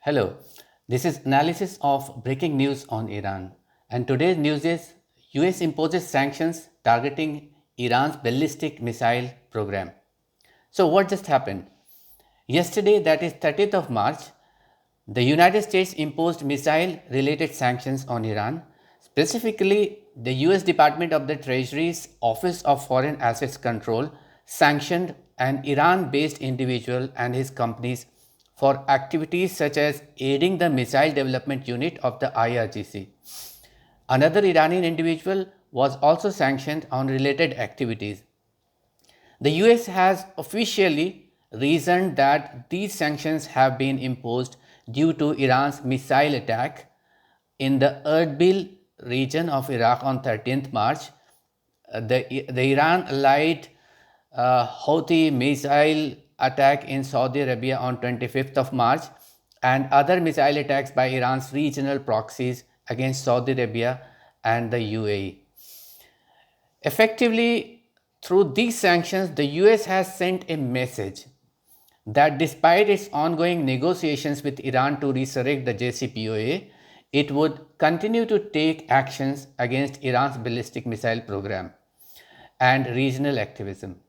Hello, this is analysis of breaking news on Iran, and today's news is US imposes sanctions targeting Iran's ballistic missile program. So what just happened? Yesterday, that is 30th of March, the United States imposed missile related sanctions on Iran. Specifically, the US Department of the Treasury's Office of Foreign Assets Control sanctioned an Iran based individual and his companies for activities such as aiding the missile development unit of the IRGC. Another Iranian individual was also sanctioned on related activities. The US has officially reasoned that these sanctions have been imposed due to Iran's missile attack in the Erbil region of Iraq on 13th March. The Iran allied Houthi missile attack in Saudi Arabia on 25th of March and other missile attacks by Iran's regional proxies against Saudi Arabia and the UAE. Effectively, through these sanctions, the US has sent a message that despite its ongoing negotiations with Iran to resurrect the JCPOA, it would continue to take actions against Iran's ballistic missile program and regional activism.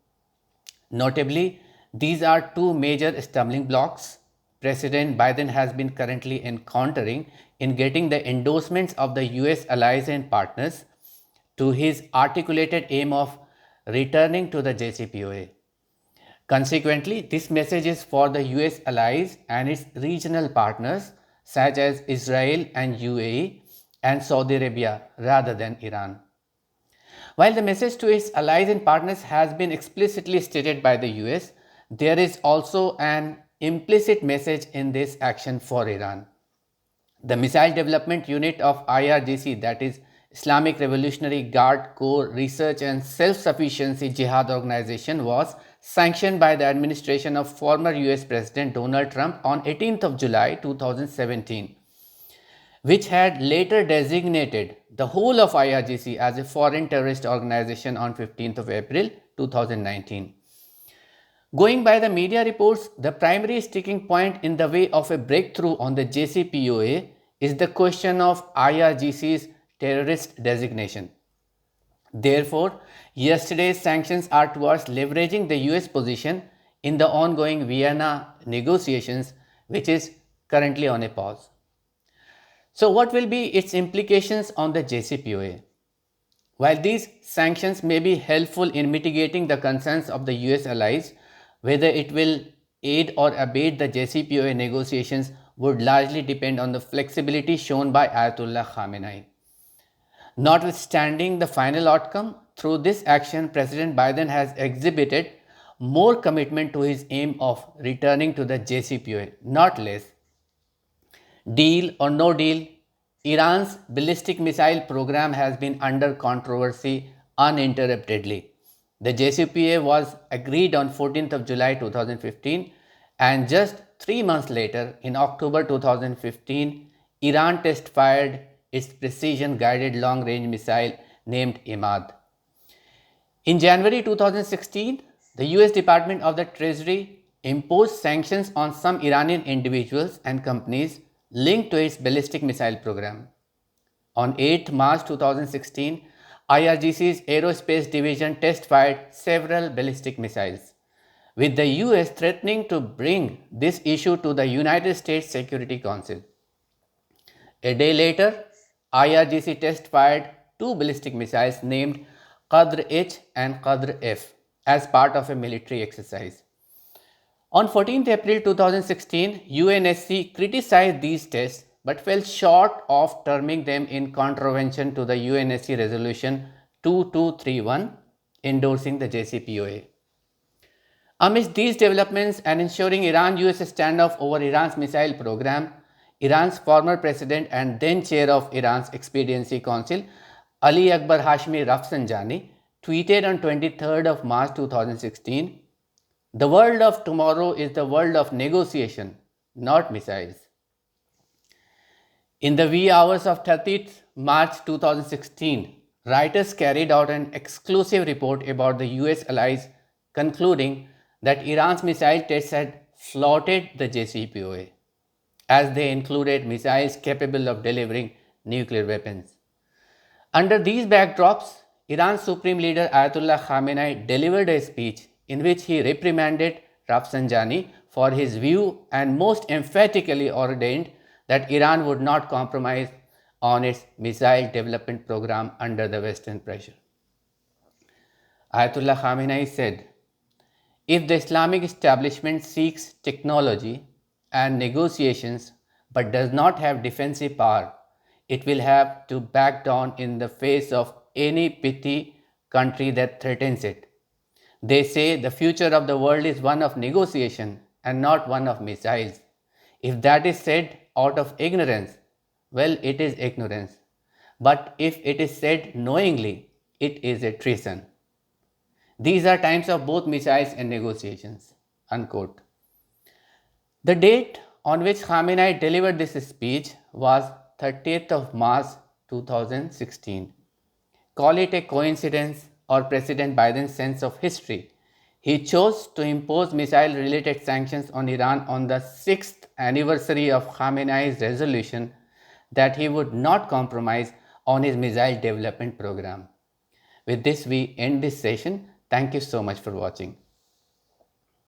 Notably, these are two major stumbling blocks President Biden has been currently encountering in getting the endorsements of the US allies and partners to his articulated aim of returning to the JCPOA. Consequently, this message is for the US allies and its regional partners such as Israel and UAE and Saudi Arabia rather than Iran. While the message to its allies and partners has been explicitly stated by the US, there is also an implicit message in this action for Iran. The Missile Development Unit of IRGC, that is Islamic Revolutionary Guard Corps Research and Self-Sufficiency Jihad Organization, was sanctioned by the administration of former US President Donald Trump on 18th of July 2017, which had later designated the whole of IRGC as a foreign terrorist organization on 15th of April 2019. Going by the media reports, the primary sticking point in the way of a breakthrough on the JCPOA is the question of IRGC's terrorist designation. Therefore, yesterday's sanctions are towards leveraging the US position in the ongoing Vienna negotiations, which is currently on a pause. So what will be its implications on the JCPOA? While these sanctions may be helpful in mitigating the concerns of the US allies, whether it will aid or abate the JCPOA negotiations would largely depend on the flexibility shown by Ayatollah Khamenei. Notwithstanding the final outcome, through this action, President Biden has exhibited more commitment to his aim of returning to the JCPOA, not less. Deal or no deal, Iran's ballistic missile program has been under controversy uninterruptedly. The JCPOA was agreed on 14th of July 2015 and just 3 months later, in October 2015, Iran test-fired its precision-guided long-range missile named Imad. In January 2016, the US Department of the Treasury imposed sanctions on some Iranian individuals and companies linked to its ballistic missile program. On 8th March 2016, IRGC's Aerospace Division test-fired several ballistic missiles, with the US threatening to bring this issue to the United States Security Council. A day later, IRGC test-fired two ballistic missiles named Qadr H and Qadr F as part of a military exercise. On 14th April 2016, UNSC criticized these tests but fell short of terming them in contravention to the UNSC Resolution 2231 endorsing the JCPOA. Amidst these developments and ensuring Iran-US standoff over Iran's missile program, Iran's former president and then chair of Iran's Expediency Council, Ali Akbar Hashmi Rafsanjani, tweeted on 23rd of March 2016, "The world of tomorrow is the world of negotiation, not missiles." In the wee hours of 30th March 2016, writers carried out an exclusive report about the US allies, concluding that Iran's missile tests had flouted the JCPOA. as they included missiles capable of delivering nuclear weapons. Under these backdrops, Iran's Supreme Leader Ayatollah Khamenei delivered a speech in which he reprimanded Rafsanjani for his view and most emphatically ordained that Iran would not compromise on its missile development program under the Western pressure. Ayatollah Khamenei said, "If the Islamic establishment seeks technology and negotiations but does not have defensive power, it will have to back down in the face of any petty country that threatens it. They say the future of the world is one of negotiation and not one of missiles. If that is said out of ignorance, well, it is ignorance. But if it is said knowingly, it is a treason. These are times of both missiles and negotiations." Unquote. The date on which Khamenei delivered this speech was 30th of March 2016. Call it a coincidence or President Biden's sense of history. He chose to impose missile-related sanctions on Iran on the 6th anniversary of Khamenei's resolution that he would not compromise on his missile development program. With this, we end this session. Thank you so much for watching.